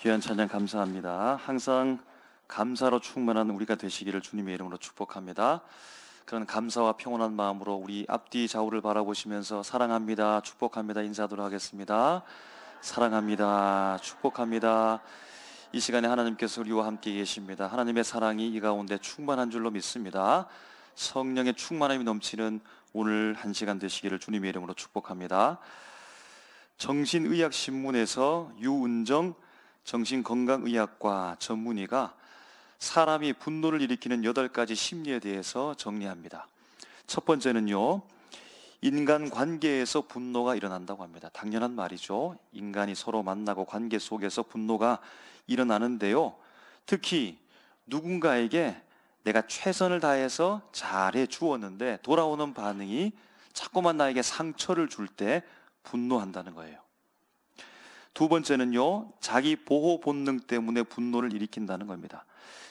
귀한 찬양 감사합니다. 항상 감사로 충만한 우리가 되시기를 주님의 이름으로 축복합니다. 그런 감사와 평온한 마음으로 우리 앞뒤 좌우를 바라보시면서 사랑합니다, 축복합니다 인사하도록 하겠습니다. 사랑합니다, 축복합니다. 이 시간에 하나님께서 우리와 함께 계십니다. 하나님의 사랑이 이 가운데 충만한 줄로 믿습니다. 성령의 충만함이 넘치는 오늘 한 시간 되시기를 주님의 이름으로 축복합니다. 정신의학신문에서 유은정 정신건강의학과 전문의가 사람이 분노를 일으키는 8가지 심리에 대해서 정리합니다. 첫 번째는요, 인간관계에서 분노가 일어난다고 합니다. 당연한 말이죠. 인간이 서로 만나고 관계 속에서 분노가 일어나는데요, 특히 누군가에게 내가 최선을 다해서 잘해 주었는데 돌아오는 반응이 자꾸만 나에게 상처를 줄 때 분노한다는 거예요. 두 번째는요, 자기 보호 본능 때문에 분노를 일으킨다는 겁니다.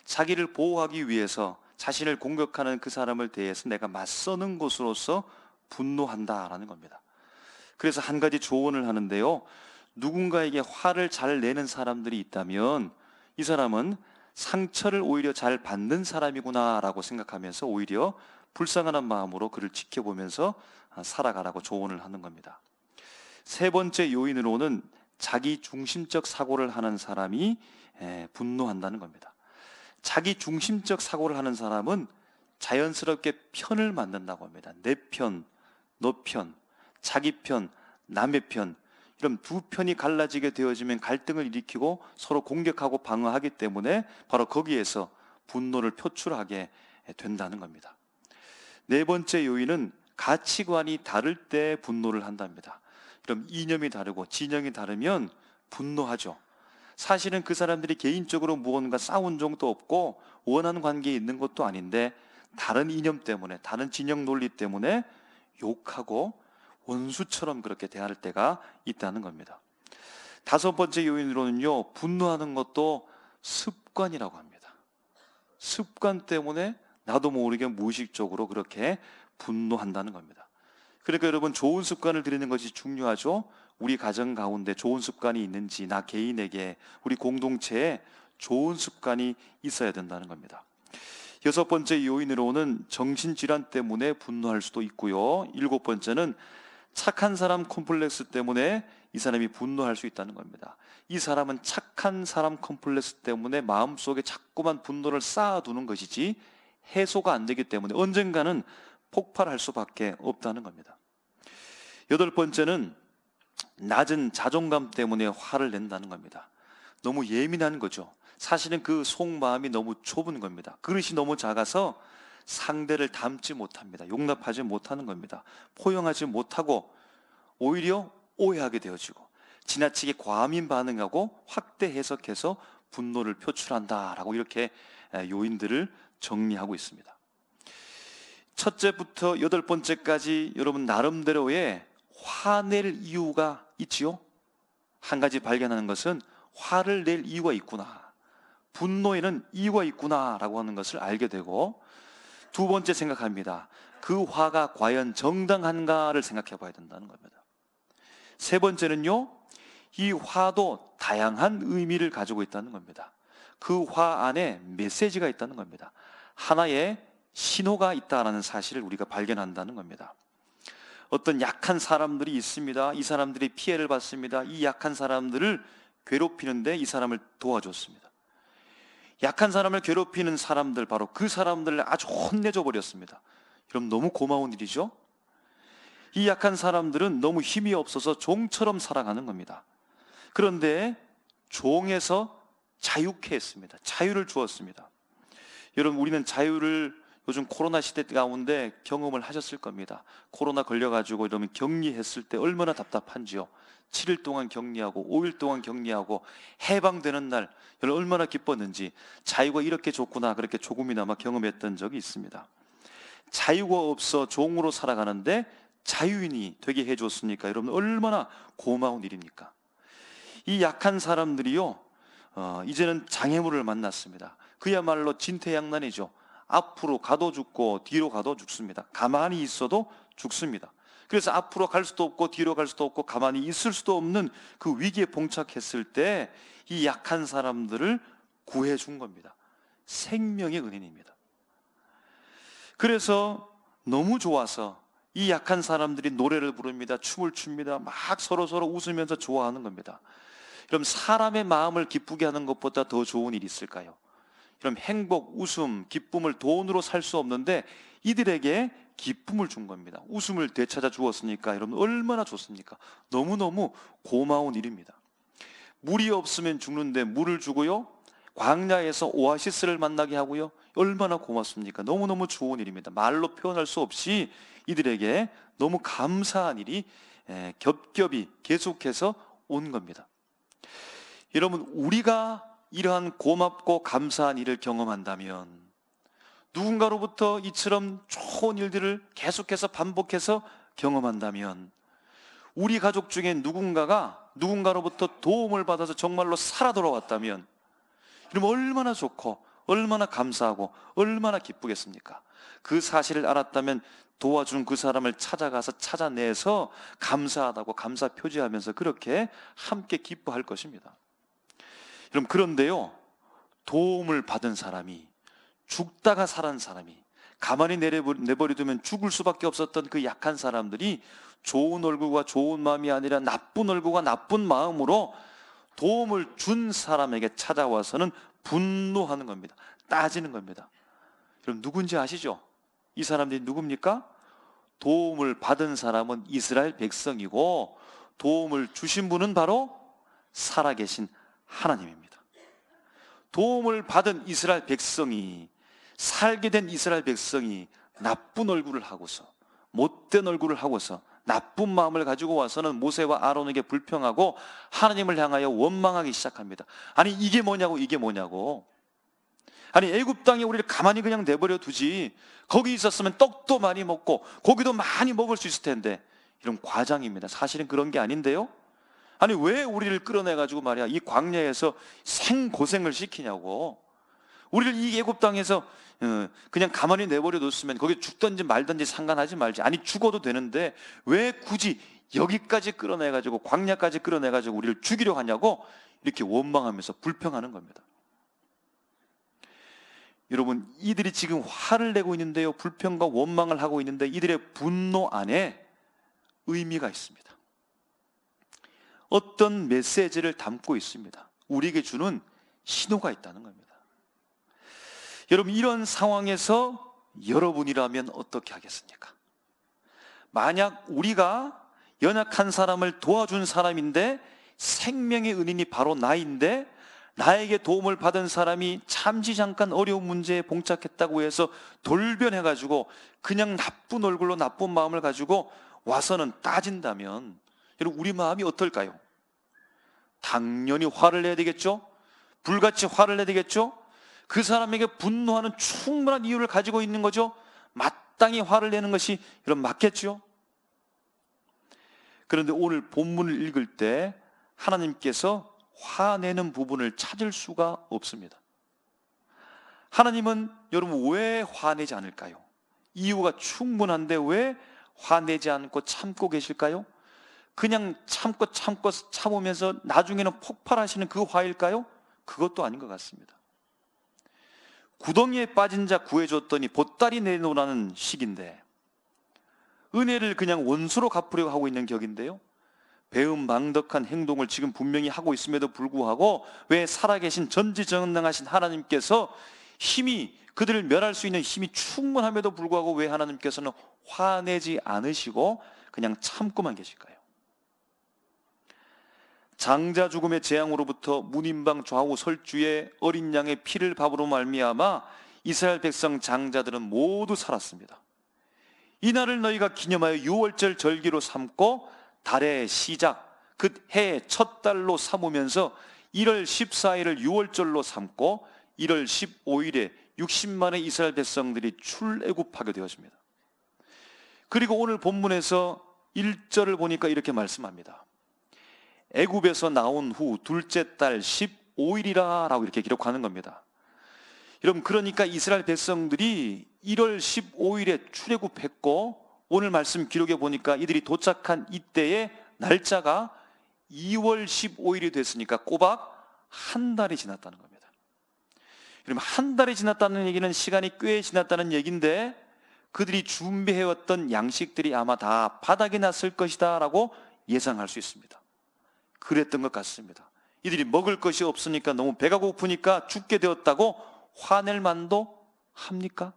자기를 보호하기 위해서 자신을 공격하는 그 사람을 대해서 내가 맞서는 것으로서 분노한다라는 겁니다. 그래서 한 가지 조언을 하는데요, 누군가에게 화를 잘 내는 사람들이 있다면 이 사람은 상처를 오히려 잘 받는 사람이구나 라고 생각하면서 오히려 불쌍한 마음으로 그를 지켜보면서 살아가라고 조언을 하는 겁니다. 세 번째 요인으로는 자기 중심적 사고를 하는 사람이 분노한다는 겁니다. 자기 중심적 사고를 하는 사람은 자연스럽게 편을 만든다고 합니다. 내 편, 너 편, 자기 편, 남의 편, 이런 두 편이 갈라지게 되어지면 갈등을 일으키고 서로 공격하고 방어하기 때문에 바로 거기에서 분노를 표출하게 된다는 겁니다. 네 번째 요인은 가치관이 다를 때 분노를 한답니다. 그럼 이념이 다르고 진영이 다르면 분노하죠. 사실은 그 사람들이 개인적으로 무언가 싸운 적도 없고 원하는 관계에 있는 것도 아닌데 다른 이념 때문에, 다른 진영 논리 때문에 욕하고 원수처럼 그렇게 대할 때가 있다는 겁니다. 다섯 번째 요인으로는요, 분노하는 것도 습관이라고 합니다. 습관 때문에 나도 모르게 무의식적으로 그렇게 분노한다는 겁니다. 그러니까 여러분, 좋은 습관을 들이는 것이 중요하죠. 우리 가정 가운데 좋은 습관이 있는지, 나 개인에게, 우리 공동체에 좋은 습관이 있어야 된다는 겁니다. 여섯 번째 요인으로는 정신질환 때문에 분노할 수도 있고요, 일곱 번째는 착한 사람 컴플렉스 때문에 이 사람이 분노할 수 있다는 겁니다. 이 사람은 착한 사람 컴플렉스 때문에 마음속에 자꾸만 분노를 쌓아두는 것이지 해소가 안 되기 때문에 언젠가는 폭발할 수밖에 없다는 겁니다. 여덟 번째는 낮은 자존감 때문에 화를 낸다는 겁니다. 너무 예민한 거죠. 사실은 그 속마음이 너무 좁은 겁니다. 그릇이 너무 작아서 상대를 담지 못합니다. 용납하지 못하는 겁니다. 포용하지 못하고 오히려 오해하게 되어지고 지나치게 과민 반응하고 확대 해석해서 분노를 표출한다라고 이렇게 요인들을 정리하고 있습니다. 첫째부터 여덟 번째까지 여러분 나름대로의 화낼 이유가 있지요. 한 가지 발견하는 것은 화를 낼 이유가 있구나, 분노에는 이유가 있구나 라고 하는 것을 알게 되고, 두 번째 생각합니다. 그 화가 과연 정당한가를 생각해 봐야 된다는 겁니다. 세 번째는요, 이 화도 다양한 의미를 가지고 있다는 겁니다. 그 화 안에 메시지가 있다는 겁니다. 하나의 신호가 있다는 사실을 우리가 발견한다는 겁니다. 어떤 약한 사람들이 있습니다. 이 사람들이 피해를 받습니다. 이 약한 사람들을 괴롭히는데 이 사람을 도와줬습니다. 약한 사람을 괴롭히는 사람들, 바로 그 사람들을 아주 혼내줘 버렸습니다. 그럼 너무 고마운 일이죠. 이 약한 사람들은 너무 힘이 없어서 종처럼 살아가는 겁니다. 그런데 종에서 자유케 했습니다. 자유를 주었습니다. 여러분, 우리는 자유를 요즘 코로나 시대 가운데 경험을 하셨을 겁니다. 코로나 걸려가지고 이러면 격리했을 때 얼마나 답답한지요. 7일 동안 격리하고 5일 동안 격리하고 해방되는 날 여러분 얼마나 기뻤는지, 자유가 이렇게 좋구나 그렇게 조금이나마 경험했던 적이 있습니다. 자유가 없어 종으로 살아가는데 자유인이 되게 해줬으니까 여러분 얼마나 고마운 일입니까? 이 약한 사람들이요, 이제는 장애물을 만났습니다. 그야말로 진퇴양난이죠. 앞으로 가도 죽고 뒤로 가도 죽습니다. 가만히 있어도 죽습니다. 그래서 앞으로 갈 수도 없고 뒤로 갈 수도 없고 가만히 있을 수도 없는 그 위기에 봉착했을 때 이 약한 사람들을 구해준 겁니다. 생명의 은인입니다. 그래서 너무 좋아서 이 약한 사람들이 노래를 부릅니다. 춤을 춥니다. 막 서로 웃으면서 좋아하는 겁니다. 그럼 사람의 마음을 기쁘게 하는 것보다 더 좋은 일이 있을까요? 그럼 행복, 웃음, 기쁨을 돈으로 살 수 없는데 이들에게 기쁨을 준 겁니다. 웃음을 되찾아 주었으니까 여러분 얼마나 좋습니까? 너무너무 고마운 일입니다. 물이 없으면 죽는데 물을 주고요, 광야에서 오아시스를 만나게 하고요, 얼마나 고맙습니까? 너무너무 좋은 일입니다. 말로 표현할 수 없이 이들에게 너무 감사한 일이 겹겹이 계속해서 온 겁니다. 여러분, 우리가 이러한 고맙고 감사한 일을 경험한다면, 누군가로부터 이처럼 좋은 일들을 계속해서 반복해서 경험한다면, 우리 가족 중에 누군가가 누군가로부터 도움을 받아서 정말로 살아 돌아왔다면, 그럼 얼마나 좋고 얼마나 감사하고 얼마나 기쁘겠습니까? 그 사실을 알았다면 도와준 그 사람을 찾아가서 찾아내서 감사하다고 감사 표지하면서 그렇게 함께 기뻐할 것입니다. 여러분, 그런데요, 도움을 받은 사람이, 죽다가 살아난 사람이, 가만히 내버려두면 죽을 수밖에 없었던 그 약한 사람들이 좋은 얼굴과 좋은 마음이 아니라 나쁜 얼굴과 나쁜 마음으로 도움을 준 사람에게 찾아와서는 분노하는 겁니다. 따지는 겁니다. 여러분, 누군지 아시죠? 이 사람들이 누굽니까? 도움을 받은 사람은 이스라엘 백성이고, 도움을 주신 분은 바로 살아계신 하나님입니다. 도움을 받은 이스라엘 백성이, 살게 된 이스라엘 백성이 나쁜 얼굴을 하고서, 못된 얼굴을 하고서 나쁜 마음을 가지고 와서는 모세와 아론에게 불평하고 하나님을 향하여 원망하기 시작합니다. 아니, 이게 뭐냐고. 아니, 애굽 땅에 우리를 가만히 그냥 내버려 두지, 거기 있었으면 떡도 많이 먹고 고기도 많이 먹을 수 있을 텐데. 이런 과장입니다. 사실은 그런 게 아닌데요. 아니, 왜 우리를 끌어내가지고 말이야 이 광야에서 생고생을 시키냐고. 우리를 이 애굽 땅에서 그냥 가만히 내버려 뒀으면 거기 죽든지 말든지 상관하지 말지. 아니, 죽어도 되는데 왜 굳이 여기까지 끌어내가지고, 광야까지 끌어내가지고 우리를 죽이려 하냐고, 이렇게 원망하면서 불평하는 겁니다. 여러분, 이들이 지금 화를 내고 있는데요, 불평과 원망을 하고 있는데 이들의 분노 안에 의미가 있습니다. 어떤 메시지를 담고 있습니다. 우리에게 주는 신호가 있다는 겁니다. 여러분, 이런 상황에서 여러분이라면 어떻게 하겠습니까? 만약 우리가 연약한 사람을 도와준 사람인데, 생명의 은인이 바로 나인데, 나에게 도움을 받은 사람이 잠시 잠깐 어려운 문제에 봉착했다고 해서 돌변해가지고 그냥 나쁜 얼굴로 나쁜 마음을 가지고 와서는 따진다면, 여러분, 우리 마음이 어떨까요? 당연히 화를 내야 되겠죠? 불같이 화를 내야 되겠죠? 그 사람에게 분노하는 충분한 이유를 가지고 있는 거죠. 마땅히 화를 내는 것이 여러분 맞겠죠? 그런데 오늘 본문을 읽을 때 하나님께서 화내는 부분을 찾을 수가 없습니다. 하나님은 여러분 왜 화내지 않을까요? 이유가 충분한데 왜 화내지 않고 참고 계실까요? 그냥 참으면서 나중에는 폭발하시는 그 화일까요? 그것도 아닌 것 같습니다. 구덩이에 빠진 자 구해줬더니 보따리 내놓으라는 식인데, 은혜를 그냥 원수로 갚으려고 하고 있는 격인데요, 배은망덕한 행동을 지금 분명히 하고 있음에도 불구하고 왜 살아계신 전지전능하신 하나님께서 그들을 멸할 수 있는 힘이 충분함에도 불구하고 왜 하나님께서는 화내지 않으시고 그냥 참고만 계실까요? 장자 죽음의 재앙으로부터 문인방 좌우 설주에 어린 양의 피를 밥으로 말미암아 이스라엘 백성 장자들은 모두 살았습니다. 이날을 너희가 기념하여 유월절 절기로 삼고 달의 시작 그 해의 첫 달로 삼으면서 1월 14일을 유월절로 삼고 1월 15일에 60만의 이스라엘 백성들이 출애굽하게 되었습니다. 그리고 오늘 본문에서 1절을 보니까 이렇게 말씀합니다. 애굽에서 나온 후 둘째 달 15일이라 라고 이렇게 기록하는 겁니다. 여러분, 그러니까 이스라엘 백성들이 1월 15일에 출애굽했고 오늘 말씀 기록에 보니까 이들이 도착한 이때의 날짜가 2월 15일이 됐으니까 꼬박 한 달이 지났다는 겁니다. 그럼 한 달이 지났다는 얘기는 시간이 꽤 지났다는 얘기인데, 그들이 준비해왔던 양식들이 아마 다 바닥이 났을 것이다 라고 예상할 수 있습니다. 그랬던 것 같습니다. 이들이 먹을 것이 없으니까, 너무 배가 고프니까 죽게 되었다고 화낼 만도 합니까?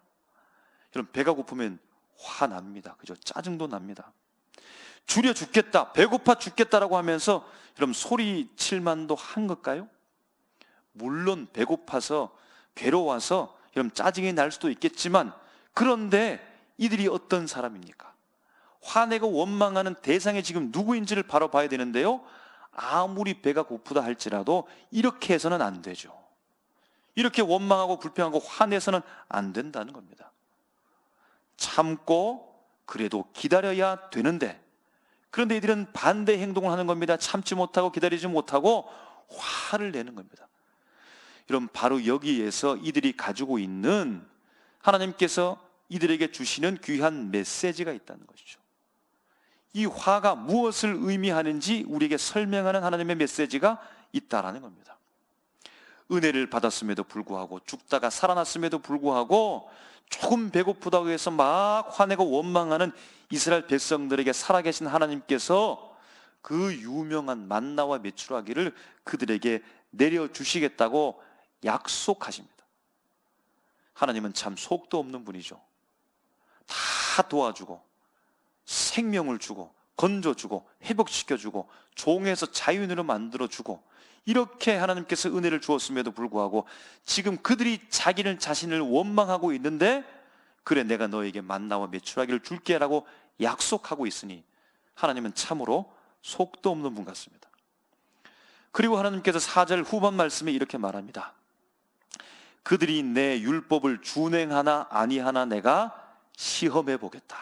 여러분, 배가 고프면 화납니다. 그죠? 짜증도 납니다. 줄여 죽겠다, 배고파 죽겠다라고 하면서 여러분 소리칠 만도 한 걸까요? 물론 배고파서 괴로워서 여러분 짜증이 날 수도 있겠지만, 그런데 이들이 어떤 사람입니까? 화내고 원망하는 대상이 지금 누구인지를 바로 봐야 되는데요, 아무리 배가 고프다 할지라도 이렇게 해서는 안 되죠. 이렇게 원망하고 불평하고 화내서는 안 된다는 겁니다. 참고 그래도 기다려야 되는데, 그런데 이들은 반대 행동을 하는 겁니다. 참지 못하고 기다리지 못하고 화를 내는 겁니다. 여러분, 바로 여기에서 이들이 가지고 있는, 하나님께서 이들에게 주시는 귀한 메시지가 있다는 것이죠. 이 화가 무엇을 의미하는지 우리에게 설명하는 하나님의 메시지가 있다라는 겁니다. 은혜를 받았음에도 불구하고, 죽다가 살아났음에도 불구하고 조금 배고프다고 해서 막 화내고 원망하는 이스라엘 백성들에게 살아계신 하나님께서 그 유명한 만나와 메추라기를 그들에게 내려주시겠다고 약속하십니다. 하나님은 참 속도 없는 분이죠. 다 도와주고 생명을 주고 건져주고 회복시켜주고 종에서 자유인으로 만들어주고, 이렇게 하나님께서 은혜를 주었음에도 불구하고 지금 그들이 자기는 자신을 원망하고 있는데, 그래 내가 너에게 만나와 메추라기를 줄게 라고 약속하고 있으니 하나님은 참으로 속도 없는 분 같습니다. 그리고 하나님께서 4절 후반 말씀에 이렇게 말합니다. 그들이 내 율법을 준행하나 아니하나 내가 시험해 보겠다.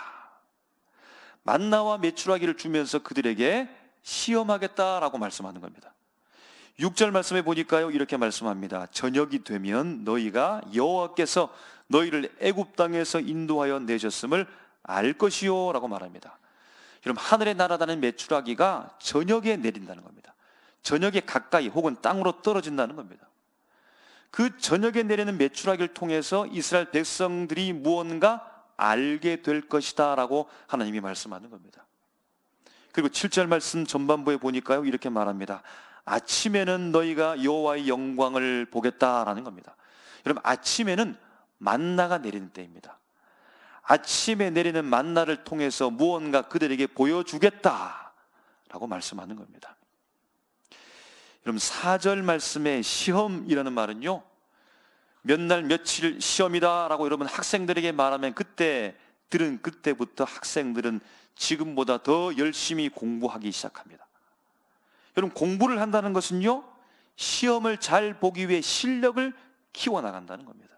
만나와 메추라기를 주면서 그들에게 시험하겠다라고 말씀하는 겁니다. 6절 말씀에 보니까요, 이렇게 말씀합니다. 저녁이 되면 너희가 여호와께서 너희를 애굽 땅에서 인도하여 내셨음을 알 것이요 라고 말합니다. 여러분, 하늘에 날아다니는 메추라기가 저녁에 내린다는 겁니다. 저녁에 가까이 혹은 땅으로 떨어진다는 겁니다. 그 저녁에 내리는 메추라기를 통해서 이스라엘 백성들이 무언가 알게 될 것이다 라고 하나님이 말씀하는 겁니다. 그리고 7절 말씀 전반부에 보니까요, 이렇게 말합니다. 아침에는 너희가 여호와의 영광을 보겠다라는 겁니다. 여러분, 아침에는 만나가 내리는 때입니다. 아침에 내리는 만나를 통해서 무언가 그들에게 보여주겠다라고 말씀하는 겁니다. 여러분, 4절 말씀에 시험이라는 말은요, 몇 날 며칠 시험이다라고 여러분 학생들에게 말하면 그때부터 학생들은 지금보다 더 열심히 공부하기 시작합니다. 여러분, 공부를 한다는 것은요, 시험을 잘 보기 위해 실력을 키워나간다는 겁니다.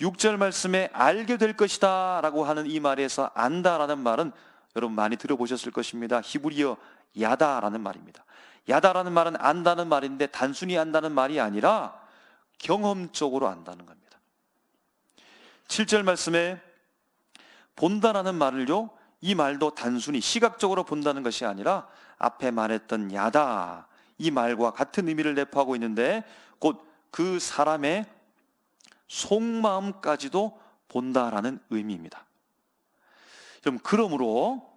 6절 말씀에 알게 될 것이다 라고 하는 이 말에서 안다라는 말은 여러분 많이 들어보셨을 것입니다. 히브리어 야다라는 말입니다. 야다라는 말은 안다는 말인데, 단순히 안다는 말이 아니라 경험적으로 안다는 겁니다. 7절 말씀에 본다라는 말을요, 이 말도 단순히 시각적으로 본다는 것이 아니라 앞에 말했던 야다, 이 말과 같은 의미를 내포하고 있는데, 곧 그 사람의 속마음까지도 본다라는 의미입니다. 그러므로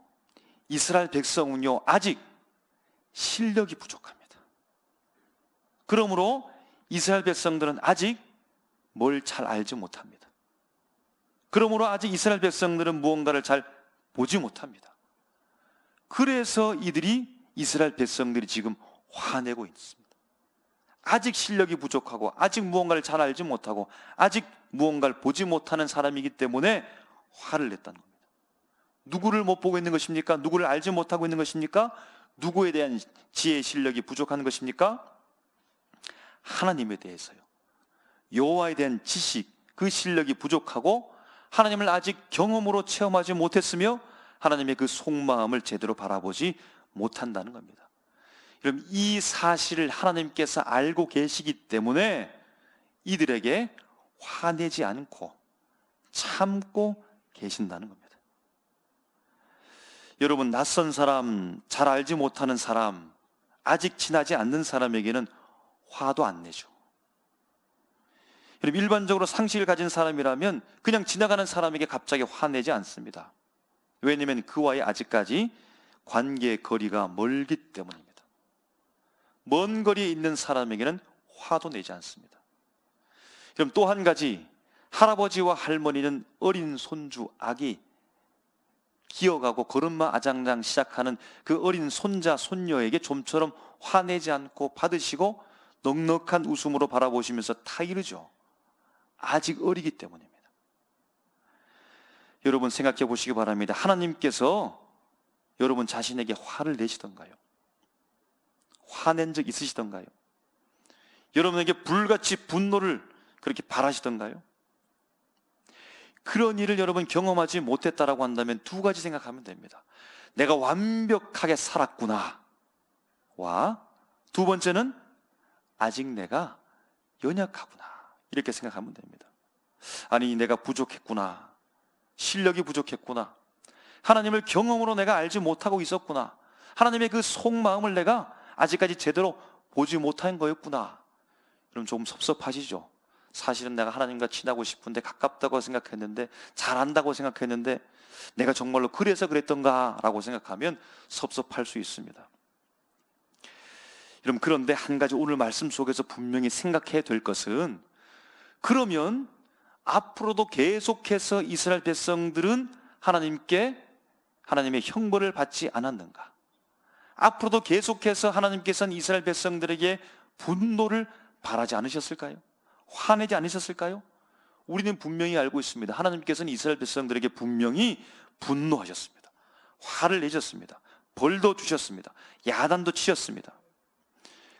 이스라엘 백성은요, 아직 실력이 부족합니다. 그러므로 이스라엘 백성들은 아직 뭘 잘 알지 못합니다. 그러므로 아직 이스라엘 백성들은 무언가를 잘 보지 못합니다. 그래서 이스라엘 백성들이 지금 화내고 있습니다. 아직 실력이 부족하고 아직 무언가를 잘 알지 못하고 아직 무언가를 보지 못하는 사람이기 때문에 화를 냈다는 겁니다. 누구를 못 보고 있는 것입니까? 누구를 알지 못하고 있는 것입니까? 누구에 대한 지혜 실력이 부족한 것입니까? 하나님에 대해서요. 여호와에 대한 지식, 그 실력이 부족하고 하나님을 아직 경험으로 체험하지 못했으며 하나님의 그 속마음을 제대로 바라보지 못한다는 겁니다. 여러분, 이 사실을 하나님께서 알고 계시기 때문에 이들에게 화내지 않고 참고 계신다는 겁니다. 여러분, 낯선 사람, 잘 알지 못하는 사람, 아직 친하지 않는 사람에게는 화도 안 내죠. 여러분, 일반적으로 상식을 가진 사람이라면 그냥 지나가는 사람에게 갑자기 화내지 않습니다. 왜냐하면 그와의 아직까지 관계의 거리가 멀기 때문입니다. 먼 거리에 있는 사람에게는 화도 내지 않습니다. 그럼 또 한 가지, 할아버지와 할머니는 어린 손주 아기, 기어가고 걸음마 아장장 시작하는 그 어린 손자 손녀에게 좀처럼 화내지 않고 받으시고 넉넉한 웃음으로 바라보시면서 타이르죠. 아직 어리기 때문입니다. 여러분, 생각해 보시기 바랍니다. 하나님께서 여러분 자신에게 화를 내시던가요? 화낸 적 있으시던가요? 여러분에게 불같이 분노를 그렇게 바라시던가요? 그런 일을 여러분 경험하지 못했다라고 한다면 두 가지 생각하면 됩니다. 내가 완벽하게 살았구나 와, 두 번째는 아직 내가 연약하구나, 이렇게 생각하면 됩니다. 아니, 내가 부족했구나, 실력이 부족했구나, 하나님을 경험으로 내가 알지 못하고 있었구나, 하나님의 그 속마음을 내가 아직까지 제대로 보지 못한 거였구나. 그럼 조금 섭섭하시죠? 사실은 내가 하나님과 친하고 싶은데, 가깝다고 생각했는데, 잘한다고 생각했는데 내가 정말로 그래서 그랬던가 라고 생각하면 섭섭할 수 있습니다. 여러분, 그런데 한 가지 오늘 말씀 속에서 분명히 생각해야 될 것은, 그러면 앞으로도 계속해서 이스라엘 백성들은 하나님의 형벌을 받지 않았는가? 앞으로도 계속해서 하나님께서는 이스라엘 백성들에게 분노를 바라지 않으셨을까요? 화내지 않으셨을까요? 우리는 분명히 알고 있습니다. 하나님께서는 이스라엘 백성들에게 분명히 분노하셨습니다. 화를 내셨습니다. 벌도 주셨습니다. 야단도 치셨습니다.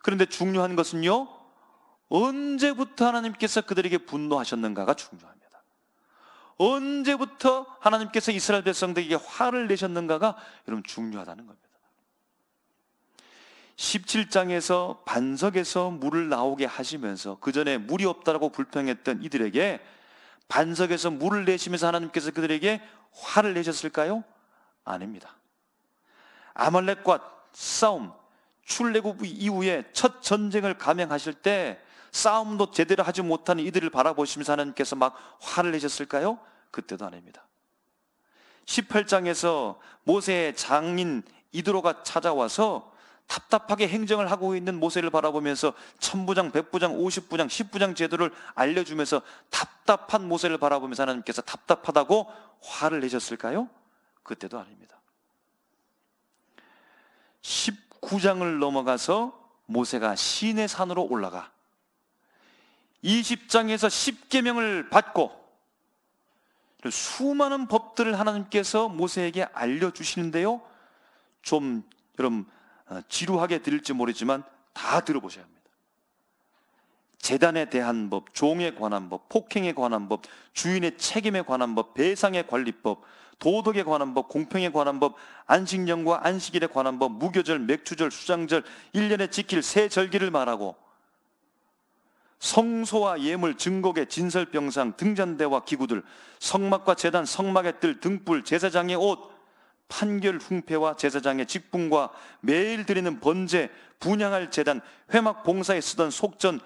그런데 중요한 것은요, 언제부터 하나님께서 그들에게 분노하셨는가가 중요합니다. 언제부터 하나님께서 이스라엘 백성들에게 화를 내셨는가가 여러분 중요하다는 겁니다. 17장에서 반석에서 물을 나오게 하시면서, 그 전에 물이 없다라고 불평했던 이들에게 반석에서 물을 내시면서 하나님께서 그들에게 화를 내셨을까요? 아닙니다. 아말렉과 싸움, 출애굽 이후에 첫 전쟁을 감행하실 때 싸움도 제대로 하지 못하는 이들을 바라보시면서 하나님께서 막 화를 내셨을까요? 그때도 아닙니다. 18장에서 모세의 장인 이드로가 찾아와서 답답하게 행정을 하고 있는 모세를 바라보면서 천부장, 백부장, 50부장, 10부장 제도를 알려주면서 답답한 모세를 바라보면서 하나님께서 답답하다고 화를 내셨을까요? 그때도 아닙니다. 19장을 넘어가서 모세가 시내 산으로 올라가 20장에서 10계명을 받고 수많은 법들을 하나님께서 모세에게 알려주시는데요, 좀 여러분 지루하게 들을지 모르지만 다 들어보셔야 합니다. 재단에 대한 법, 종에 관한 법, 폭행에 관한 법, 주인의 책임에 관한 법, 배상의 관리법, 도덕에 관한 법, 공평에 관한 법, 안식년과 안식일에 관한 법, 무교절, 맥주절, 수장절, 1년에 지킬 새 절기를 말하고, 성소와 예물, 증거계, 진설병상, 등잔대와 기구들, 성막과 제단, 성막의 뜰, 등불, 제사장의 옷, 판결 흉패와 제사장의 직분과 매일 드리는 번제, 분향할 제단, 회막 봉사에 쓰던 속전,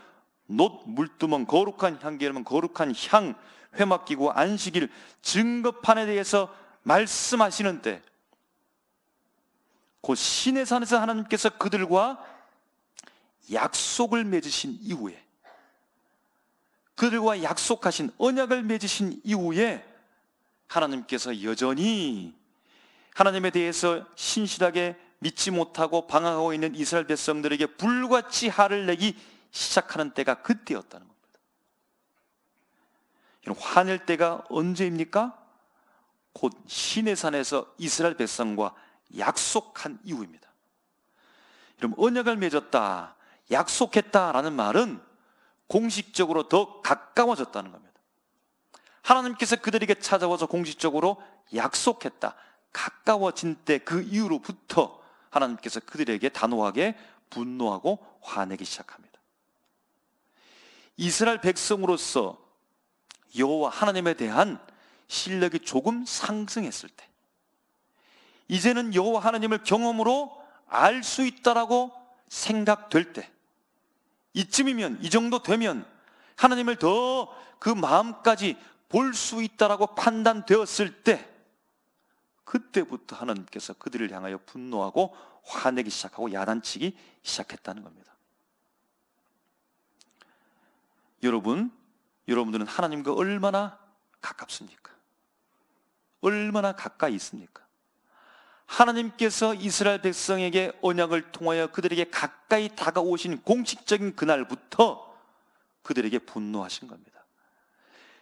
놋, 물두멍, 거룩한 향기름은 거룩한 향, 회막기구, 안식일, 증거판에 대해서 말씀하시는 때, 곧 시내산에서 하나님께서 그들과 약속을 맺으신 이후에, 그들과 약속하신 언약을 맺으신 이후에 하나님께서 여전히 하나님에 대해서 신실하게 믿지 못하고 방황하고 있는 이스라엘 백성들에게 불같이 화를 내기 시작하는 때가 그때였다는 겁니다. 화낼 때가 언제입니까? 곧 시내산에서 이스라엘 백성과 약속한 이후입니다. 여러분, 언약을 맺었다, 약속했다라는 말은 공식적으로 더 가까워졌다는 겁니다. 하나님께서 그들에게 찾아와서 공식적으로 약속했다, 가까워진 때 그 이후로부터 하나님께서 그들에게 단호하게 분노하고 화내기 시작합니다. 이스라엘 백성으로서 여호와 하나님에 대한 신력이 조금 상승했을 때, 이제는 여호와 하나님을 경험으로 알 수 있다라고 생각될 때, 이쯤이면, 이 정도 되면 하나님을 더 그 마음까지 볼 수 있다라고 판단되었을 때, 그때부터 하나님께서 그들을 향하여 분노하고 화내기 시작하고 야단치기 시작했다는 겁니다. 여러분들은 하나님과 얼마나 가깝습니까? 얼마나 가까이 있습니까? 하나님께서 이스라엘 백성에게 언약을 통하여 그들에게 가까이 다가오신 공식적인 그날부터 그들에게 분노하신 겁니다.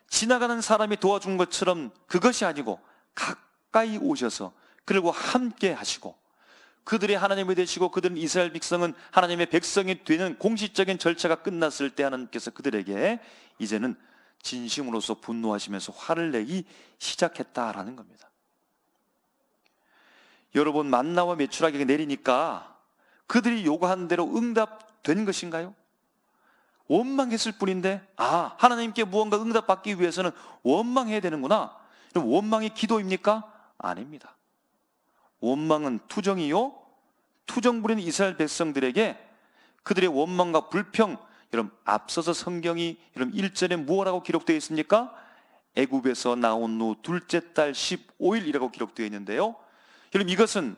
지나가는 사람이 도와준 것처럼 그것이 아니고 가까이 오셔서 그들과 함께 하시고, 그들의 하나님이 되시고 그들은 이스라엘 백성은 하나님의 백성이 되는 공식적인 절차가 끝났을 때 하나님께서 그들에게 이제는 진심으로서 분노하시면서 화를 내기 시작했다라는 겁니다. 여러분, 만나와 메추라기가 내리니까 그들이 요구한 대로 응답된 것인가요? 원망했을 뿐인데, 하나님께 무언가 응답받기 위해서는 원망해야 되는구나. 그럼 원망이 기도입니까? 아닙니다. 원망은 투정이요, 투정 부리는 이스라엘 백성들에게 그들의 원망과 불평, 여러분 앞서서 성경이 여러분 1절에 무엇라고 기록되어 있습니까? 애굽에서 나온 후 둘째 달 15일이라고 기록되어 있는데요, 여러분 이것은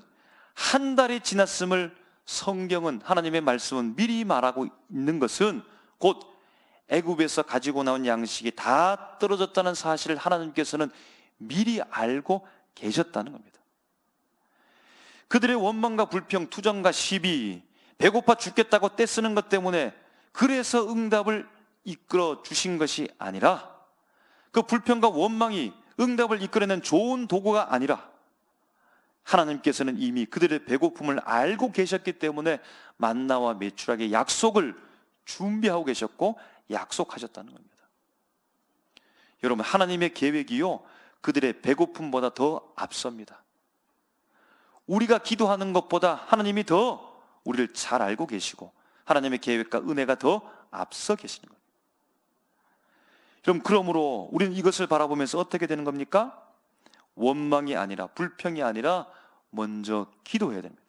한 달이 지났음을 성경은, 하나님의 말씀은 미리 말하고 있는 것은 곧 애굽에서 가지고 나온 양식이 다 떨어졌다는 사실을 하나님께서는 미리 알고 계셨다는 겁니다. 그들의 원망과 불평, 투정과 시비, 배고파 죽겠다고 떼쓰는 것 때문에 그래서 응답을 이끌어 주신 것이 아니라, 그 불평과 원망이 응답을 이끌어내는 좋은 도구가 아니라, 하나님께서는 이미 그들의 배고픔을 알고 계셨기 때문에 만나와 메추라기의 약속을 준비하고 계셨고 약속하셨다는 겁니다. 여러분, 하나님의 계획이요, 그들의 배고픔보다 더 앞섭니다. 우리가 기도하는 것보다 하나님이 더 우리를 잘 알고 계시고 하나님의 계획과 은혜가 더 앞서 계시는 겁니다. 그러므로 우리는 이것을 바라보면서 어떻게 되는 겁니까? 원망이 아니라, 불평이 아니라 먼저 기도해야 됩니다.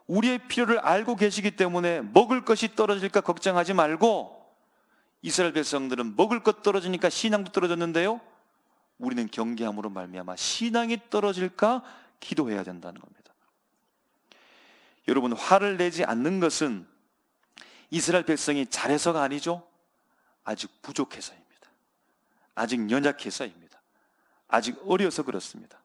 우리의 필요를 알고 계시기 때문에 먹을 것이 떨어질까 걱정하지 말고, 이스라엘 백성들은 먹을 것 떨어지니까 신앙도 떨어졌는데요, 우리는 경계함으로 말미암아 신앙이 떨어질까 기도해야 된다는 겁니다. 여러분, 화를 내지 않는 것은 이스라엘 백성이 잘해서가 아니죠. 아직 부족해서입니다. 아직 연약해서입니다. 아직 어려서 그렇습니다.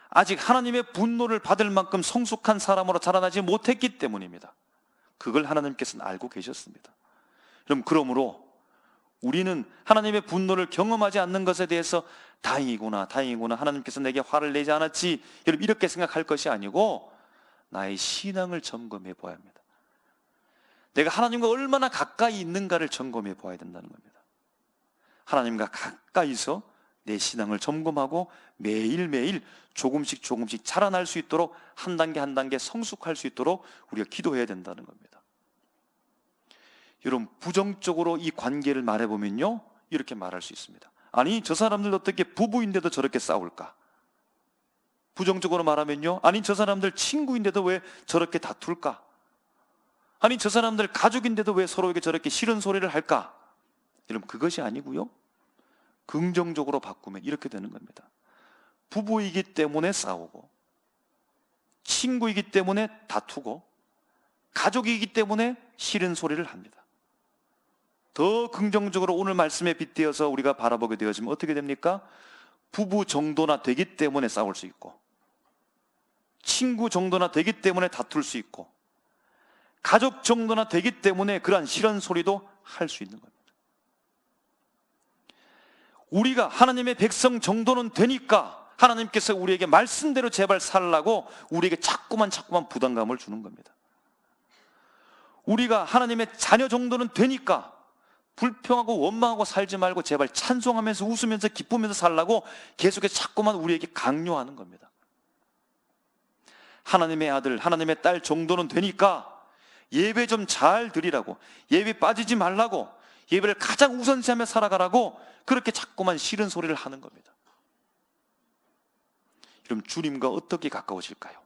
아직 하나님의 분노를 받을 만큼 성숙한 사람으로 자라나지 못했기 때문입니다. 그걸 하나님께서는 알고 계셨습니다. 그러므로 우리는 하나님의 분노를 경험하지 않는 것에 대해서 다행이구나 하나님께서 내게 화를 내지 않았지, 여러분 이렇게 생각할 것이 아니고 나의 신앙을 점검해 보아야 합니다. 내가 하나님과 얼마나 가까이 있는가를 점검해 보아야 된다는 겁니다. 하나님과 가까이서 내 신앙을 점검하고 매일매일 조금씩 자라날 수 있도록 한 단계 한 단계 성숙할 수 있도록 우리가 기도해야 된다는 겁니다. 여러분, 부정적으로 이 관계를 말해보면요, 이렇게 말할 수 있습니다. 아니, 저 사람들 어떻게 부부인데도 저렇게 싸울까? 부정적으로 말하면요, 아니 저 사람들 친구인데도 왜 저렇게 다툴까? 아니 저 사람들 가족인데도 왜 서로에게 저렇게 싫은 소리를 할까? 여러분, 그것이 아니고요, 긍정적으로 바꾸면 이렇게 되는 겁니다. 부부이기 때문에 싸우고, 친구이기 때문에 다투고, 가족이기 때문에 싫은 소리를 합니다. 더 긍정적으로 오늘 말씀에 빗대어서 우리가 바라보게 되어지면 어떻게 됩니까? 부부 정도나 되기 때문에 싸울 수 있고, 친구 정도나 되기 때문에 다툴 수 있고, 가족 정도나 되기 때문에 그러한 싫은 소리도 할 수 있는 겁니다. 우리가 하나님의 백성 정도는 되니까 하나님께서 우리에게 말씀대로 제발 살라고 우리에게 자꾸만 부담감을 주는 겁니다. 우리가 하나님의 자녀 정도는 되니까 불평하고 원망하고 살지 말고 제발 찬송하면서 웃으면서 기쁘면서 살라고 계속해서 자꾸만 우리에게 강요하는 겁니다. 하나님의 아들, 하나님의 딸 정도는 되니까 예배 좀 잘 드리라고, 예배 빠지지 말라고, 예배를 가장 우선시하며 살아가라고 그렇게 자꾸만 싫은 소리를 하는 겁니다. 그럼 주님과 어떻게 가까워질까요?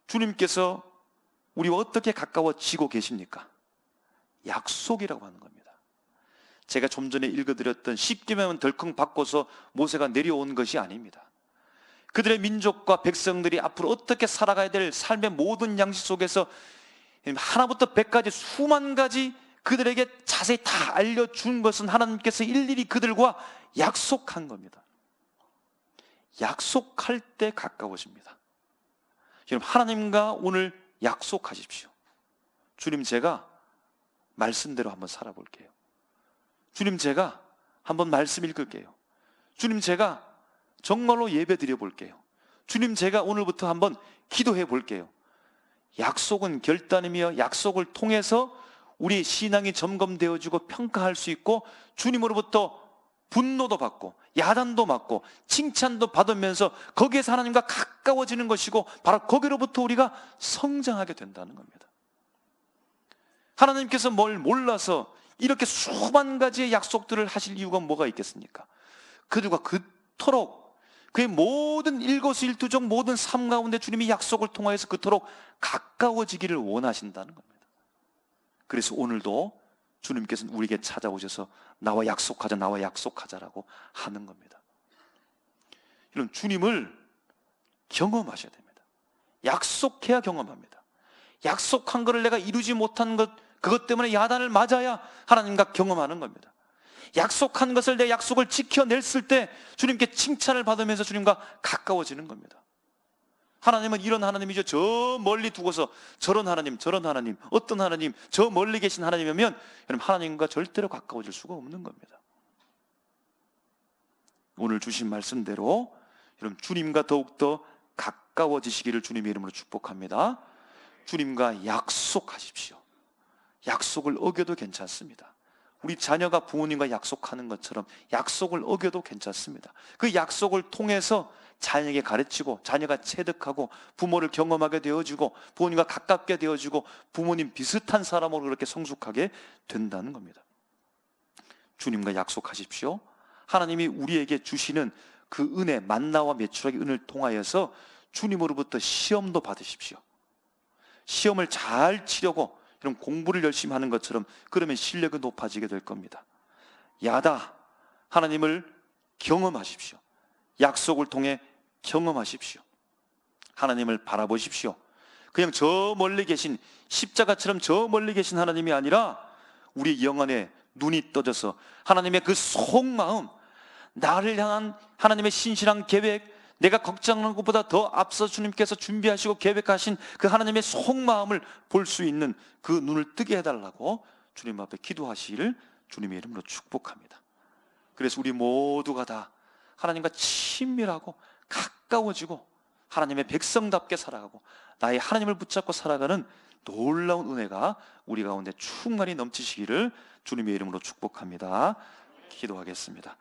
주님께서 우리와 어떻게 가까워지고 계십니까? 약속이라고 하는 겁니다. 제가 좀 전에 읽어드렸던 10계명은 덜컹 바꿔서 모세가 내려온 것이 아닙니다. 그들의 민족과 백성들이 앞으로 어떻게 살아가야 될 삶의 모든 양식 속에서 하나부터 100까지 수만 가지 그들에게 자세히 다 알려준 것은 하나님께서 일일이 그들과 약속한 겁니다. 약속할 때 가까워집니다. 여러분, 하나님과 오늘 약속하십시오. 주님, 제가 말씀대로 한번 살아볼게요. 주님, 제가 한번 말씀 읽을게요. 주님, 제가 정말로 예배 드려볼게요. 주님, 제가 오늘부터 한번 기도해 볼게요. 약속은 결단이며 약속을 통해서 우리 신앙이 점검되어지고 평가할 수 있고 주님으로부터 분노도 받고 야단도 맞고 칭찬도 받으면서 거기에서 하나님과 가까워지는 것이고 바로 거기로부터 우리가 성장하게 된다는 겁니다. 하나님께서 뭘 몰라서 이렇게 수만 가지의 약속들을 하실 이유가 뭐가 있겠습니까? 그들과 그토록 그의 모든 일거수일투족 모든 삶 가운데 주님이 약속을 통하여서 그토록 가까워지기를 원하신다는 겁니다. 그래서 오늘도 주님께서는 우리에게 찾아오셔서 나와 약속하자, 나와 약속하자라고 하는 겁니다. 이런 주님을 경험하셔야 됩니다. 약속해야 경험합니다. 약속한 것을 내가 이루지 못한 것, 그것 때문에 야단을 맞아야 하나님과 경험하는 겁니다. 약속한 것을 내 약속을 지켜냈을 때 주님께 칭찬을 받으면서 주님과 가까워지는 겁니다. 하나님은 이런 하나님이죠. 저 멀리 두고서 저런 하나님, 저런 하나님, 어떤 하나님, 저 멀리 계신 하나님이면 여러분, 하나님과 절대로 가까워질 수가 없는 겁니다. 오늘 주신 말씀대로 여러분, 주님과 더욱더 가까워지시기를 주님의 이름으로 축복합니다. 주님과 약속하십시오. 약속을 어겨도 괜찮습니다. 우리 자녀가 부모님과 약속하는 것처럼 약속을 어겨도 괜찮습니다. 그 약속을 통해서 자녀에게 가르치고 자녀가 체득하고 부모를 경험하게 되어지고 부모님과 가깝게 되어지고 부모님 비슷한 사람으로 그렇게 성숙하게 된다는 겁니다. 주님과 약속하십시오. 하나님이 우리에게 주시는 그 은혜, 만나와 메추라기 은혜를 통하여서 주님으로부터 시험도 받으십시오. 시험을 잘 치려고 이런 공부를 열심히 하는 것처럼 그러면 실력이 높아지게 될 겁니다. 야다, 하나님을 경험하십시오. 약속을 통해 경험하십시오. 하나님을 바라보십시오. 그냥 저 멀리 계신 십자가처럼 저 멀리 계신 하나님이 아니라 우리 영안에 눈이 떠져서 하나님의 그 속마음, 나를 향한 하나님의 신실한 계획, 내가 걱정하는 것보다 더 앞서 주님께서 준비하시고 계획하신 그 하나님의 속마음을 볼 수 있는 그 눈을 뜨게 해달라고 주님 앞에 기도하시기를 주님의 이름으로 축복합니다. 그래서 우리 모두가 다 하나님과 친밀하고 가까워지고 하나님의 백성답게 살아가고 나의 하나님을 붙잡고 살아가는 놀라운 은혜가 우리 가운데 충만히 넘치시기를 주님의 이름으로 축복합니다. 기도하겠습니다.